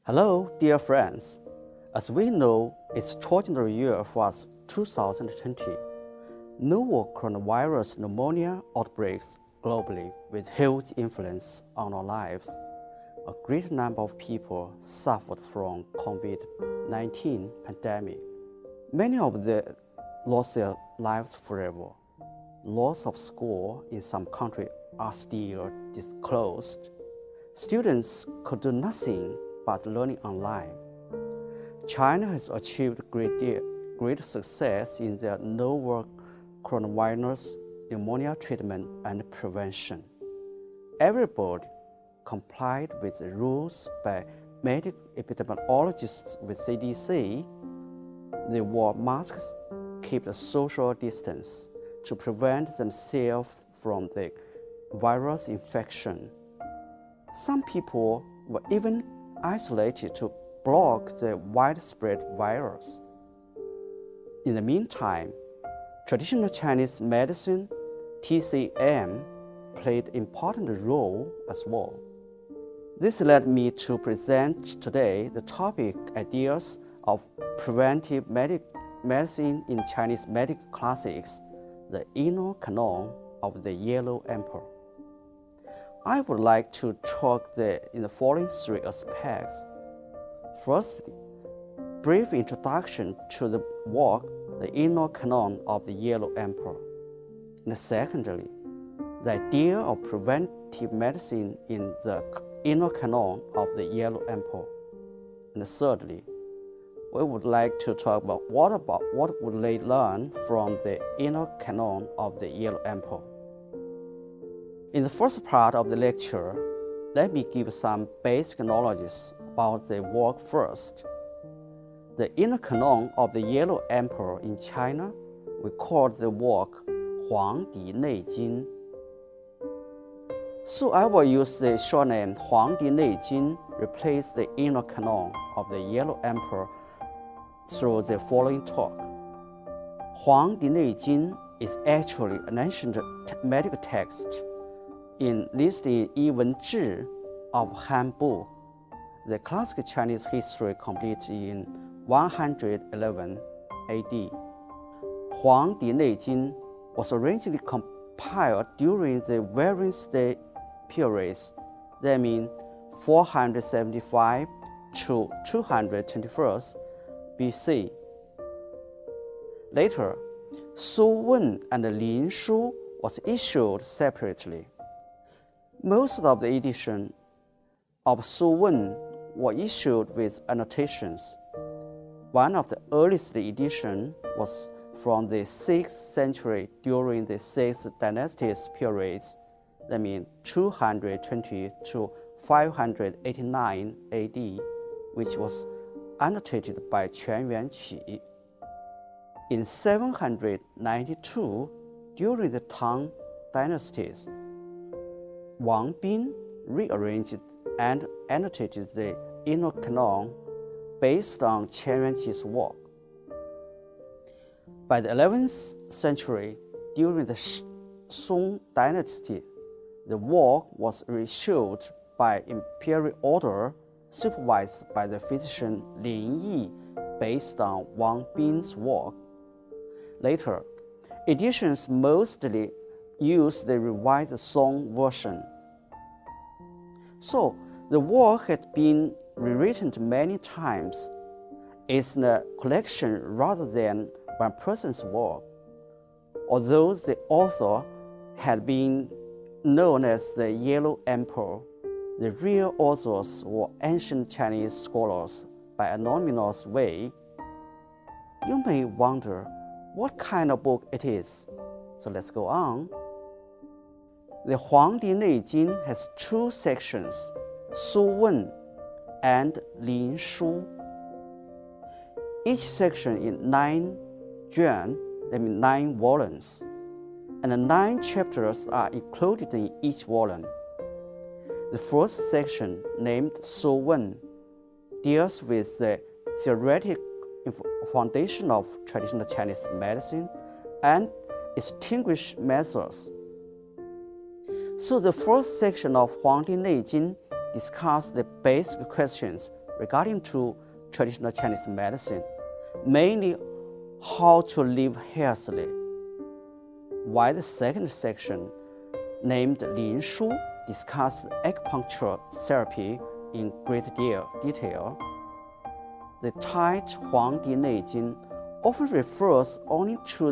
Hello, dear friends. As we know, it's extraordinary year for us 2020. Novel coronavirus pneumonia outbreaks globally with huge influence on our lives. A great number of people suffered from COVID-19 pandemic. Many of them lost their lives forever. Loss of school in some countries are still disclosed. Students could do nothing but learning online. China has achieved great success in their novel coronavirus pneumonia treatment and prevention. Everybody complied with the rules by medical epidemiologists with CDC. They wore masks, kept a social distance to prevent themselves from the virus infection. Some people were even isolated to block the widespread virus. In the meantime, traditional Chinese medicine, TCM, played an important role as well. This led me to present today the topic ideas of preventive medicine in Chinese medical classics, the inner canon of the Yellow Emperor. I would like to talk in the following three aspects. Firstly, brief introduction to the work, the inner canon of the Yellow Emperor. And secondly, the idea of preventive medicine in the inner canon of the Yellow Emperor. And thirdly, we would like to talk about what would they learn from the inner canon of the Yellow Emperor. In the first part of the lecture, let me give some basic knowledge about the work first. The inner canon of the Yellow Emperor in China, we call the work Huangdi Neijing. So I will use the short name Huangdi Neijing replace the inner canon of the Yellow Emperor through the following talk. Huangdi Neijing is actually an ancient medical text listed in Yi Wen Zhi of Han book. The classic Chinese history completed in 111 AD. Huangdi Neijing was originally compiled during the various periods, that means 475 to 221 BC. Later, Su Wen and Lin Shu was issued separately. Most of the editions of Su Wen were issued with annotations. One of the earliest editions was from the 6th century during the 6th dynasty periods, that means 220 to 589 AD, which was annotated by Quan Yuanqi. In 792, during the Tang dynasties, Wang Bin rearranged and annotated the inner canon based on Quan Yuanqi's work. By the 11th century, during the Song dynasty, the work was reissued by imperial order supervised by the physician Lin Yi based on Wang Bin's work. Later, editions mostly used the revised Song version. So, the work had been rewritten many times. It's a collection rather than one person's work. Although the author had been known as the Yellow Emperor, the real authors were ancient Chinese scholars by anonymous way. You may wonder what kind of book it is. So let's go on. The Huangdi Neijing has two sections, Su Wen and Lin Shu. Each section in 9 juan, that means 9 volumes, and the 9 chapters are included in each volume. The first section, named Su Wen, deals with the theoretic foundation of traditional Chinese medicine and distinguished methods. So the first section of Huangdi Neijing discusses the basic questions regarding to traditional Chinese medicine, mainly how to live healthily, while the second section, named Lin Shu, discusses acupuncture therapy in great detail. The title Huangdi Neijing often refers only to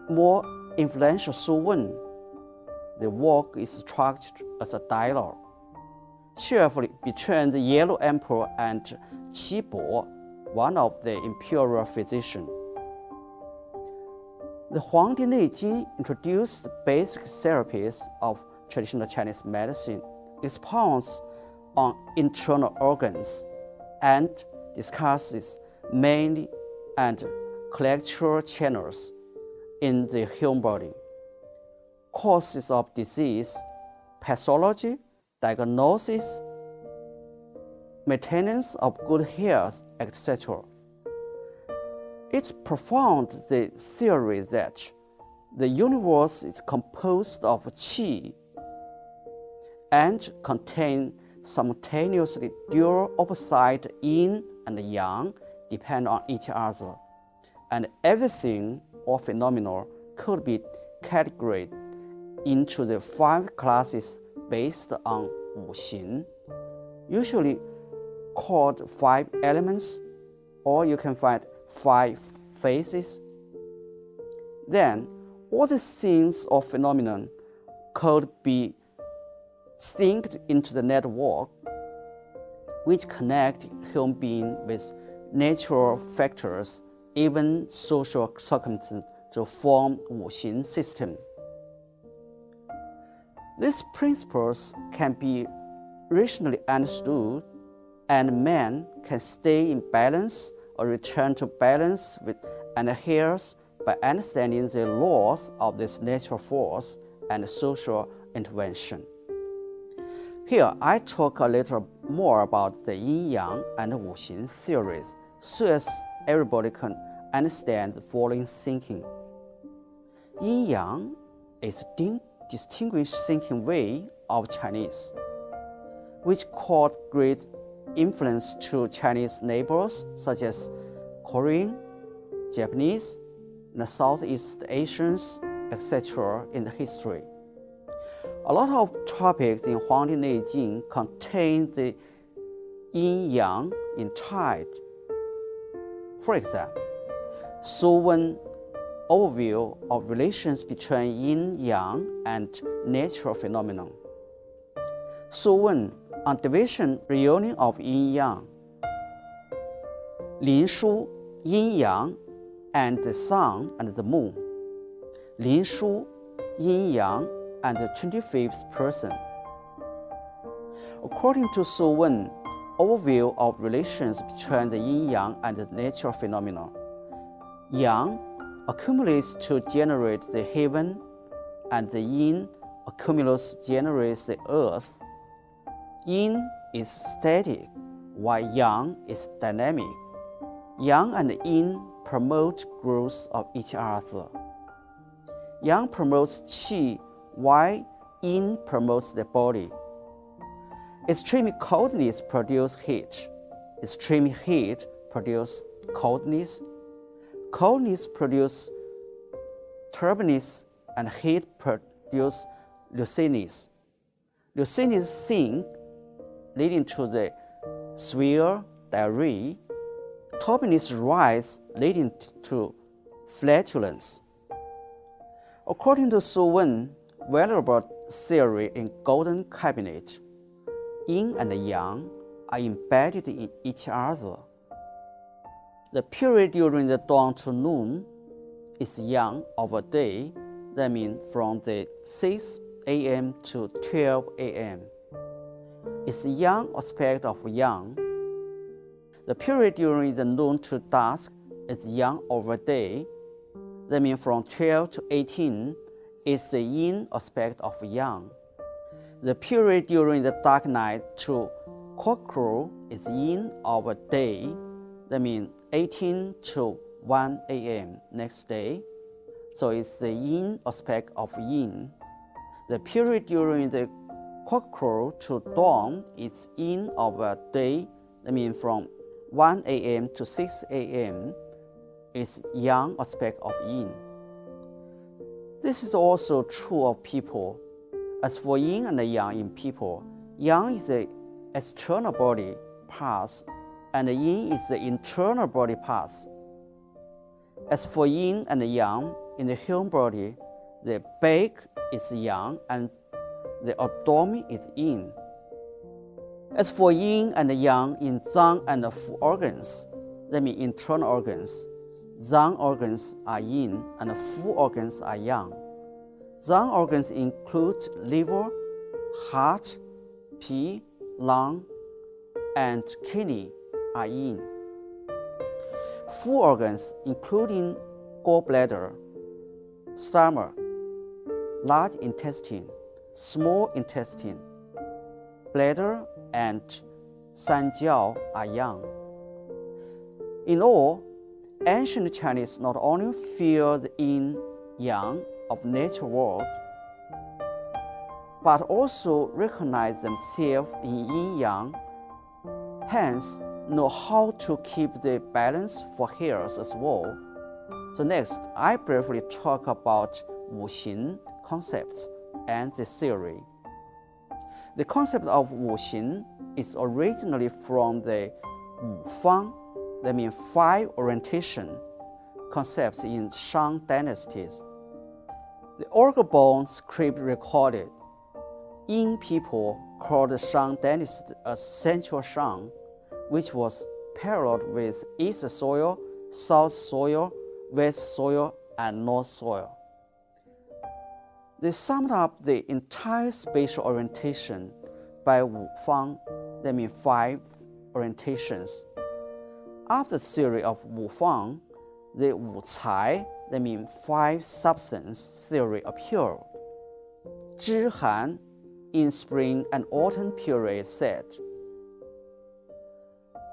more influential Su Wen. The work is structured as a dialogue, cheerfully between the Yellow Emperor and Qi Bo, one of the imperial physicians. The Huangdi Neijing introduced the basic therapies of traditional Chinese medicine, expounds on internal organs, and discusses many and collectural channels in the human body, causes of disease, pathology, diagnosis, maintenance of good health, etc. It propounds the theory that the universe is composed of qi and contains simultaneously dual opposite yin and yang depend on each other, and everything or phenomenon could be categorized into the 5 classes based on Wu Xin, usually called 5 elements, or you can find 5 phases. Then, all the things or phenomenon could be synced into the network which connect human beings with natural factors, even social circumstances, to form Wu Xin system. These principles can be rationally understood, and man can stay in balance or return to balance with and health by understanding the laws of this natural force and social intervention. Here, I talk a little more about the yin-yang and Wu Xin theories, so as everybody can understand the following thinking. Yin-yang is a distinguished thinking way of Chinese, which caused great influence to Chinese neighbors such as Korean, Japanese, and Southeast Asians, etc. in the history. A lot of topics in Huangdi Neijing contain the yin-yang in type. For example, Su Wen overview of relations between yin-yang and natural phenomenon. Su Wen on division reunion of yin-yang. Lin Shu, yin-yang, and the sun and the moon. Lin Shu, yin-yang, and the 25th person. According to Su Wen, overview of relations between the yin-yang and the natural phenomena, yang accumulates to generate the heaven, and the yin accumulates to generate the earth. Yin is static, while yang is dynamic. Yang and yin promote growth of each other. Yang promotes qi, while yin promotes the body. Extreme coldness produces heat. Extreme heat produces coldness. Coldness produces turbulence, and heat produces looseness. Looseness sink, leading to the severe diarrhea. Turbulence rise, leading to flatulence. According to Su Wen, valuable theory in Golden Cabinet, yin and yang are embedded in each other. The period during the dawn to noon is yang of a day, that means from the 6 a.m. to 12 a.m. It's the yang aspect of yang. The period during the noon to dusk is yang of a day, that means from 12 to 18 is the yin aspect of yang. The period during the dark night to cockcrow is yin of a day, that means 18 to 1 a.m. next day. So it's the yin aspect of yin. The period during the cockcrow to dawn is yin of a day, from 1 a.m. to 6 a.m. is yang aspect of yin. This is also true of people. As for yin and yang in people, yang is the external body parts and yin is the internal body parts. As for yin and yang in the human body, the back is yang and the abdomen is yin. As for yin and yang in zang and fu organs, that means internal organs, zang organs are yin and fu organs are yang. Zang organs include liver, heart, pea, lung, and kidney are yin. Fu organs including gallbladder, stomach, large intestine, small intestine, bladder, and sanjiao are yang. In all, ancient Chinese not only feel the yin-yang of natural world, but also recognize themselves in yin-yang, hence know how to keep the balance for health as well. So next, I briefly talk about Wuxin concepts and the theory. The concept of Wuxin is originally from the Wu Fang, that means 5 orientation concepts in Shang dynasties. The oracle bone script recorded Yin people called the Shang dynasty a central Shang, which was paralleled with east soil, south soil, west soil, and north soil. They summed up the entire spatial orientation by Wu Fang, that means 5 orientations. After the theory of Wu Fang, the Wu Cai, that means 5 substance theory appeared. Zhi Han, in spring and autumn period, said,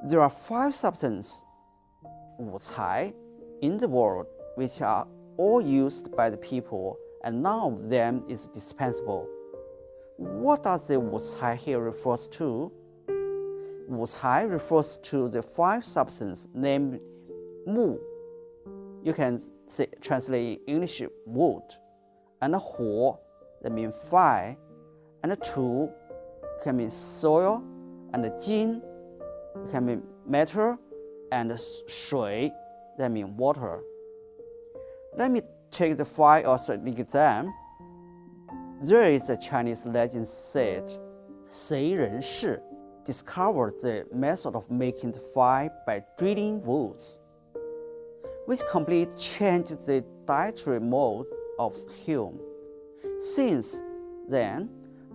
there are 5 substances, Wu Cai, in the world which are all used by the people, and none of them is dispensable. What does the Wu Cai here refers to? Wu Cai refers to the 5 substances named Mu. You can say, translate in English wood, and Huo, that means fire, and Tu can mean soil, and Jin can mean metal, and Shui, that means water. Let me take the 5 as an example. There is a Chinese legend said, 谁人士 discovered the method of making the fire by drilling woods, which completely changed the dietary mode of human. Since then,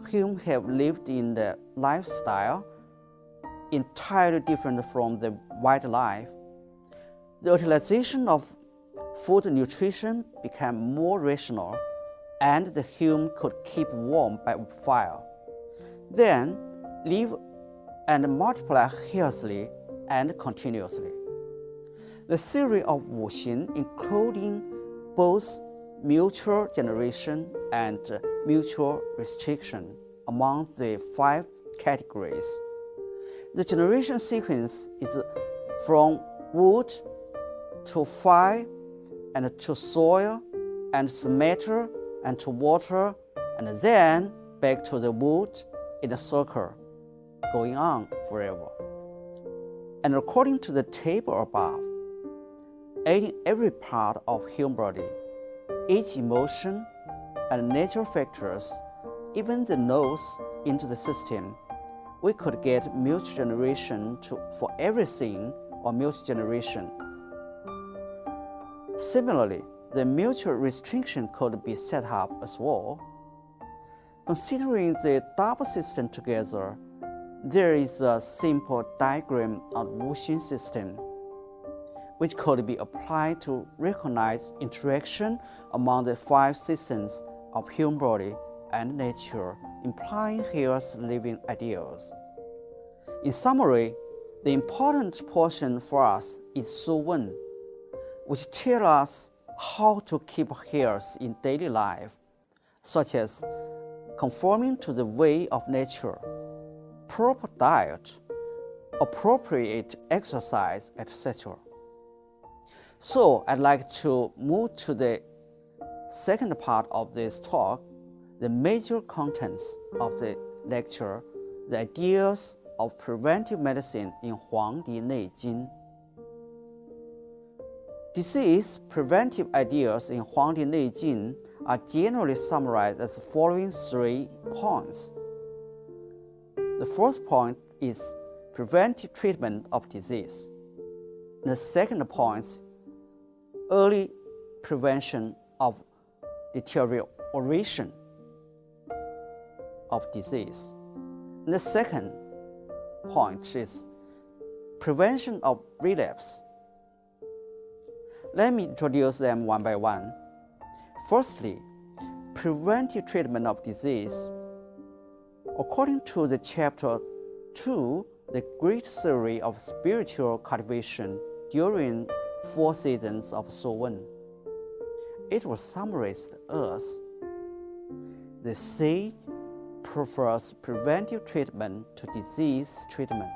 humans have lived in the lifestyle entirely different from the wildlife. The utilization of food nutrition became more rational, and the human could keep warm by fire, then live and multiply healthily and continuously. The theory of Wuxin, including both mutual generation and mutual restriction among the 5 categories. The generation sequence is from wood to fire and to soil and to matter and to water, and then back to the wood in a circle, going on forever. And according to the table above, in every part of human body, each emotion and natural factors, even the nose into the system, we could get mutual generation for everything or mutual generation. Similarly, the mutual restriction could be set up as well. Considering the double system together, there is a simple diagram of Wuxin system, which could be applied to recognize interaction among the 5 systems of human body and nature, implying health living ideals. In summary, the important portion for us is Su Wen, which tells us how to keep health in daily life, such as conforming to the way of nature, proper diet, appropriate exercise, etc. So I'd like to move to the second part of this talk, the major contents of the lecture, the ideas of preventive medicine in Huangdi Neijing. Disease preventive ideas in Huangdi Neijing are generally summarized as the following 3 points. The first point is preventive treatment of disease. The second point, early prevention of deterioration of disease. And the second point is prevention of relapse. Let me introduce them one by one. Firstly, preventive treatment of disease. According to the chapter 2, the great theory of spiritual cultivation during 4 seasons of Sowen, it was summarized as the sage prefers preventive treatment to disease treatment.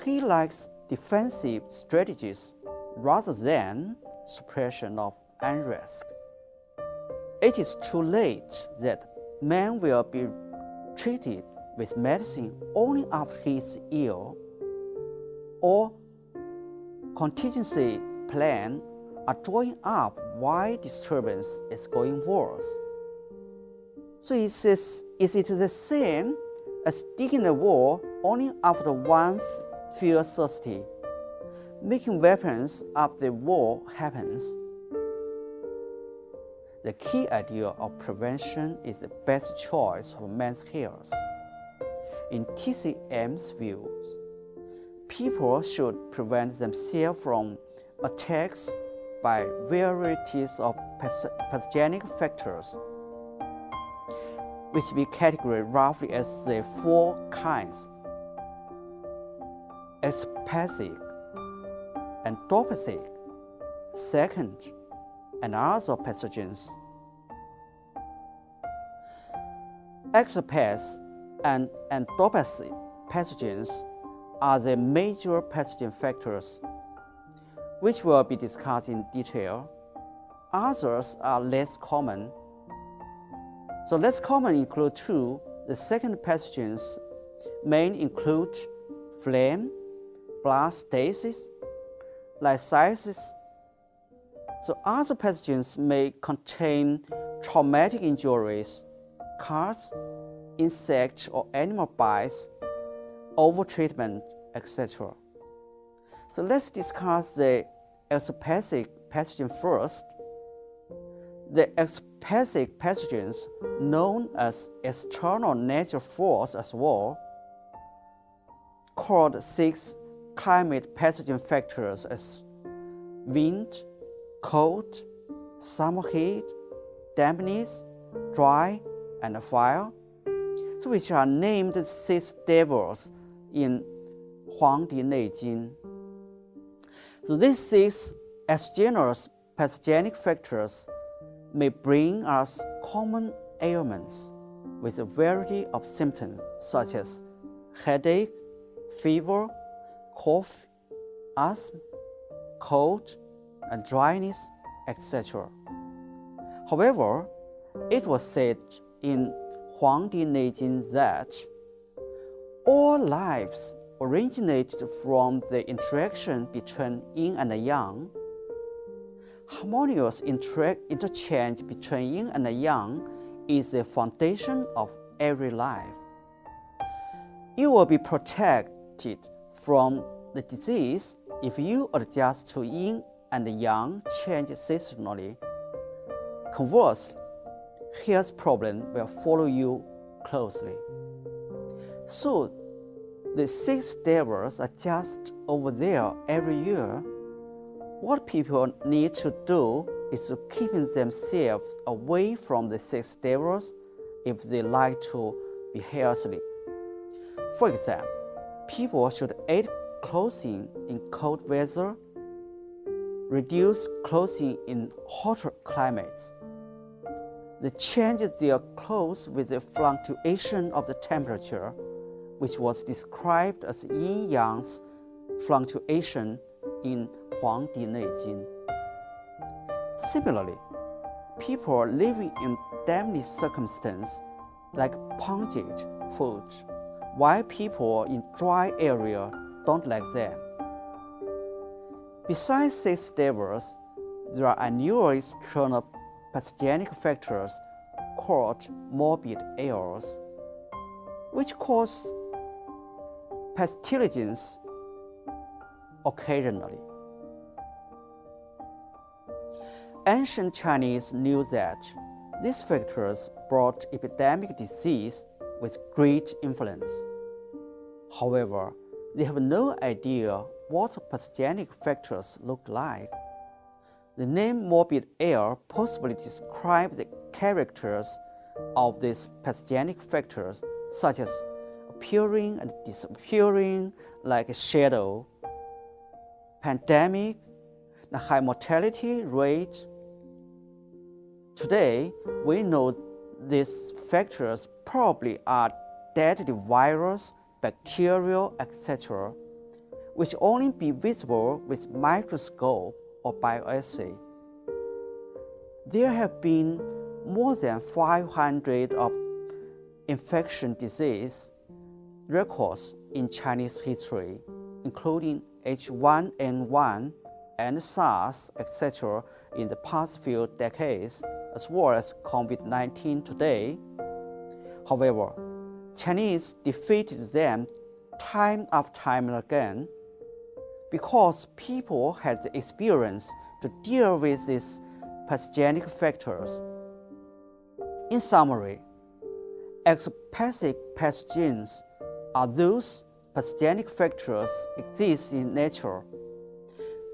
He likes defensive strategies rather than suppression of unrest. It is too late that man will be treated with medicine only after he is ill, or contingency plan are drawing up while disturbance is going worse. So is it the same as digging a wall only after one feels thirsty? Making weapons after the war happens. The key idea of prevention is the best choice for man's health. In TCM's views, people should prevent themselves from attacks by varieties of pathogenic factors, which we categorize roughly as the 4 kinds: exopathic, endopathic, second, and other pathogens. Exopathic and endopathic pathogens are the major pathogen factors, which will be discussed in detail. Others are less common. So less common include 2. The second pathogens may include phlegm, blood stasis, lysitis. So other pathogens may contain traumatic injuries, cuts, insect or animal bites, overtreatment, etc. So let's discuss the exopathic pathogen first. The exopathic pathogens, known as external natural force as well, called 6 climate pathogen factors as wind, cold, summer heat, dampness, dry, and fire, so which are named 6 devils in Huangdi Neijing. So these 6 exogenous pathogenic factors may bring us common ailments with a variety of symptoms such as headache, fever, cough, asthma, cold, and dryness, etc. However, it was said in Huangdi Neijing that all lives originated from the interaction between yin and yang. Harmonious interchange between yin and yang is the foundation of every life. You will be protected from the disease if you adjust to yin and yang change seasonally. Conversely, health problems will follow you closely. So, the 6 devils are just over there every year. What people need to do is to keep themselves away from the 6 devils if they like to be healthy. For example, people should add clothing in cold weather, reduce clothing in hotter climates. They change their clothes with the fluctuation of the temperature which was described as yin-yang's fluctuation in Huangdi Neijing. Similarly, people living in damp circumstances like pungent food, while people in dry area don't like them. Besides these levels, there are unusual external pathogenic factors called morbid errors, which cause pathogens occasionally. Ancient Chinese knew that these factors brought epidemic disease with great influence. However, they have no idea what pathogenic factors look like. The name morbid error possibly describes the characters of these pathogenic factors, such as appearing and disappearing like a shadow, pandemic, the high mortality rate. Today, we know these factors probably are deadly virus, bacterial, etc., which only be visible with microscope or bioassay. There have been more than 500 of infection disease records in Chinese history, including H1N1 and SARS, etc., in the past few decades, as well as COVID-19 today. However, Chinese defeated them time after time again because people had the experience to deal with these pathogenic factors. In summary, exopathic pathogens are those pathogenic factors exist in nature,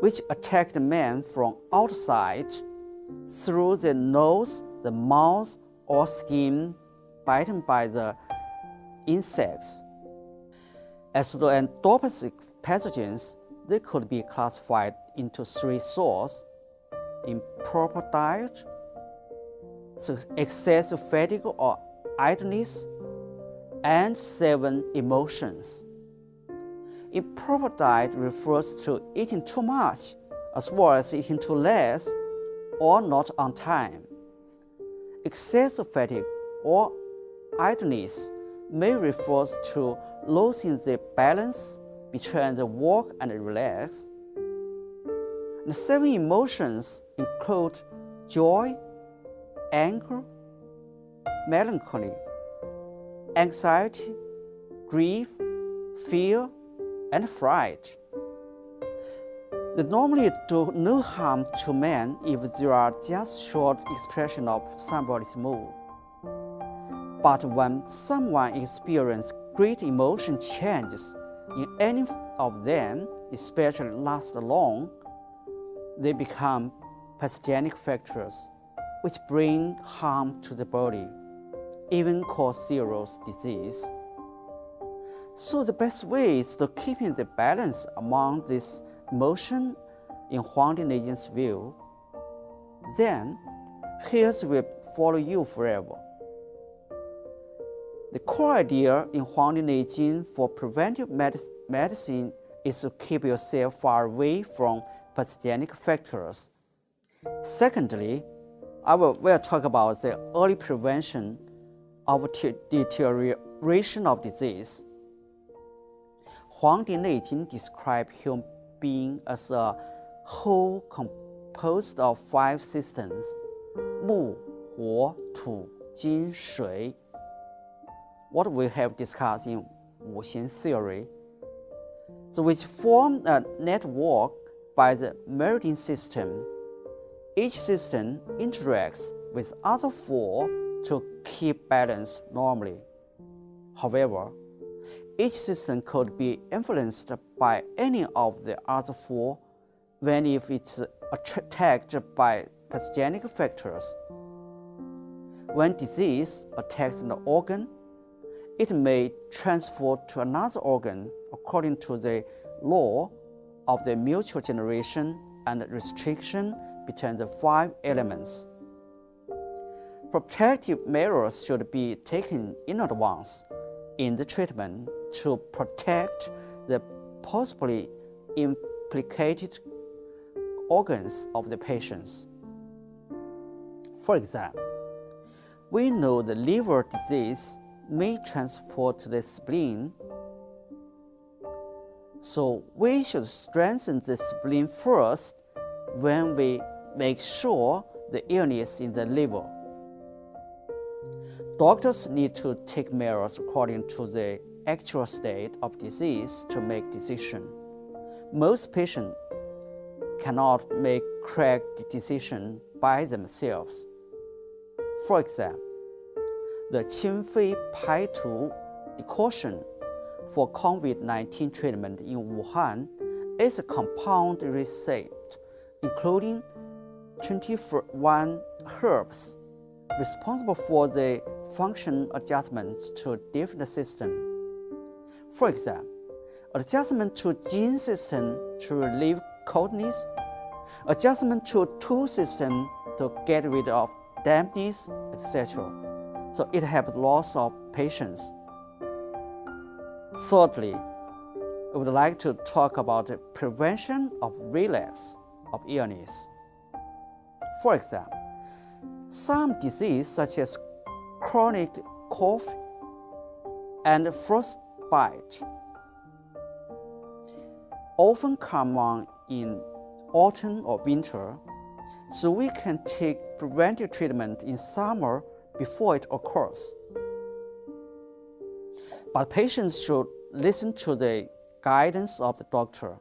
which attack the man from outside through the nose, the mouth, or skin bitten by the insects. As the endopathic pathogens, they could be classified into three sorts: improper diet, excessive fatigue or idleness, and 7 emotions. Improper diet refers to eating too much, as well as eating too less or not on time. Excessive fatigue or idleness may refer to losing the balance between the work and relax. The 7 emotions include joy, anger, melancholy, anxiety, grief, fear, and fright. They normally do no harm to man if they are just short expression of somebody's mood. But when someone experiences great emotion changes in any of them, especially last long, they become pathogenic factors which bring harm to the body, even cause serious disease. So the best way is to keeping the balance among these emotions in Huangdi Neijing's view. Then, here's will follow you forever. The core idea in Huangdi Neijing for preventive medicine is to keep yourself far away from pathogenic factors. Secondly, I will talk about the early prevention of deterioration of disease. Huangdi Neijing describes human being as a whole composed of 5 systems: 木、火、土、金、水. What we have discussed in 五行 theory, which form a network by the meridian system. Each system interacts with other 4 to keep balance normally. However, each system could be influenced by any of the other 4 if it's attacked by pathogenic factors. When disease attacks an organ, it may transfer to another organ according to the law of the mutual generation and restriction between the 5 elements. Protective measures should be taken in advance in the treatment to protect the possibly implicated organs of the patients. For example, we know the liver disease may transfer to the spleen, so we should strengthen the spleen first when we make sure the illness in the liver. Doctors need to take measures according to the actual state of disease to make decisions. Most patients cannot make correct decisions by themselves. For example, the Qinfei Paitu decoction for COVID-19 treatment in Wuhan is a compound recipe including 21 herbs responsible for the function adjustments to different systems. For example, adjustment to gene system to relieve coldness, adjustment to tooth system to get rid of dampness, etc. So it helps lots of patients. Thirdly, I would like to talk about the prevention of relapse of illness. For example, some diseases such as chronic cough and frostbite often come on in autumn or winter, so we can take preventive treatment in summer before it occurs. But patients should listen to the guidance of the doctor.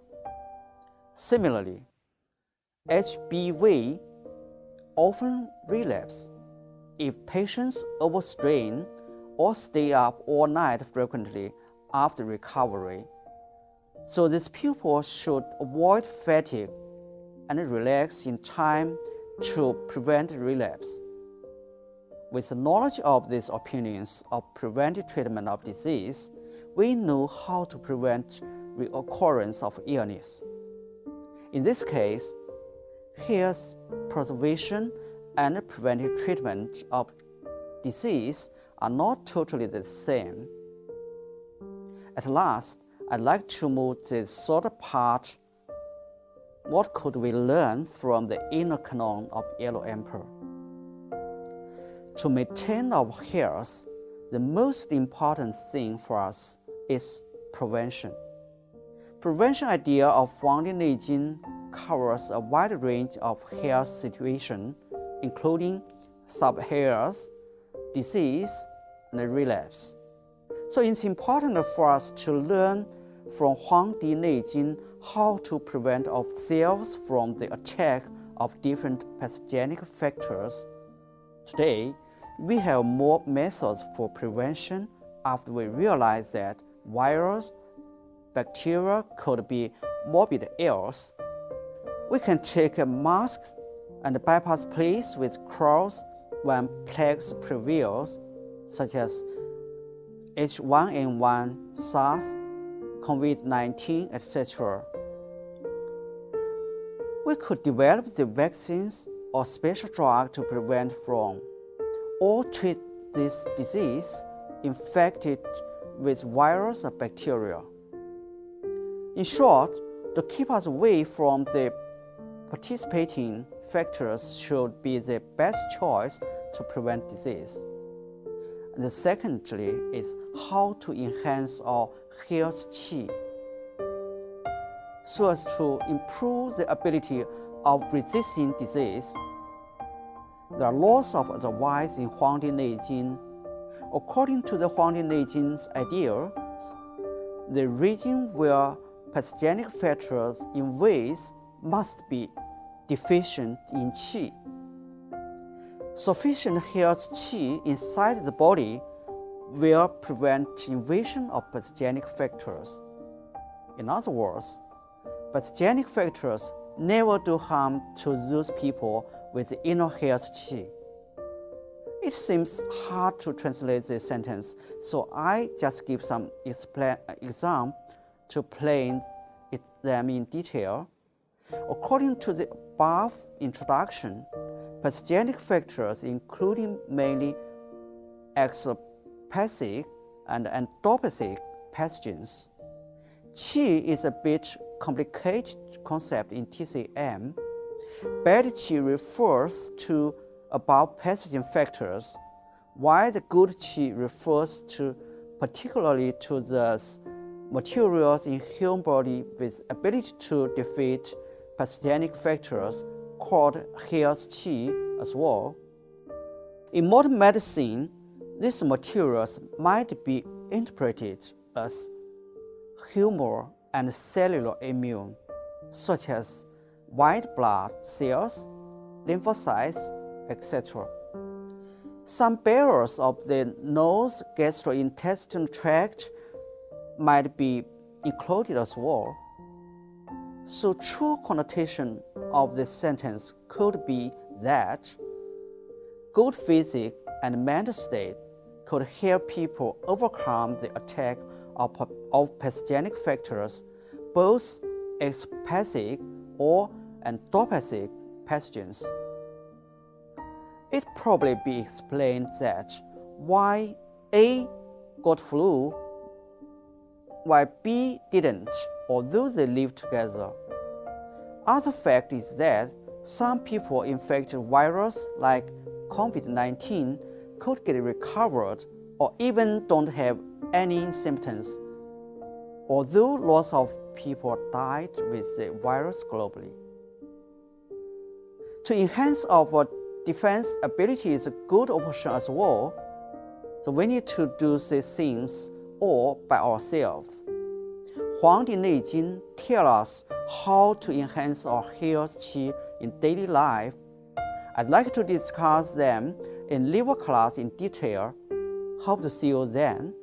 Similarly, HBV often relapse if patients overstrain or stay up all night frequently after recovery. So these people should avoid fatigue and relax in time to prevent relapse. With the knowledge of these opinions of preventive treatment of disease, we know how to prevent reoccurrence of illness. In this case, health preservation and preventive treatment of disease are not totally the same. At last, I'd like to move to the third part. What could we learn from the inner canon of Yellow Emperor? To maintain our health, the most important thing for us is prevention. Prevention idea of Huangdi Neijing covers a wide range of health situations, including sub-health, disease, and relapse. So it's important for us to learn from Huangdi Neijing how to prevent ourselves from the attack of different pathogenic factors. Today, we have more methods for prevention after we realize that virus, bacteria could be morbid ills. We can take masks and bypass places with crowds when plagues prevails, such as H1N1, SARS, COVID-19, etc. We could develop the vaccines or special drug to prevent from or treat this disease infected with virus or bacteria. In short, to keep us away from the participating factors should be the best choice to prevent disease. And secondly is how to enhance our health qi so as to improve the ability of resisting disease. There are lots of advice in Huangdi Neijing. According to the Huangdi Neijing's ideas, the region where pathogenic factors in waste must be deficient in qi. Sufficient health qi inside the body will prevent invasion of pathogenic factors. In other words, pathogenic factors never do harm to those people with inner health qi. It seems hard to translate this sentence, so I just give some examples to explain them in detail. According to the above introduction, pathogenic factors, including mainly exopathic and endopathic pathogens. Qi is a bit complicated concept in TCM. Bad qi refers to above pathogen factors, while the good qi refers to particularly to the materials in human body with ability to defeat pathogenic factors called health qi as well. In modern medicine, these materials might be interpreted as humoral and cellular immune, such as white blood cells, lymphocytes, etc. Some barriers of the nose gastrointestinal tract might be included as well. So true connotation of this sentence could be that good physical and mental state could help people overcome the attack of pathogenic factors, both exopathic or endopathic pathogens. It probably be explained that why A got flu while B didn't, although they lived together. Other fact is that some people infected virus like COVID-19 could get recovered or even don't have any symptoms, although lots of people died with the virus globally. To enhance our defense ability is a good option as well, so we need to do these things all by ourselves. Huangdi Neijing tells us how to enhance our health qi in daily life. I'd like to discuss them in Liver class in detail. Hope to see you then.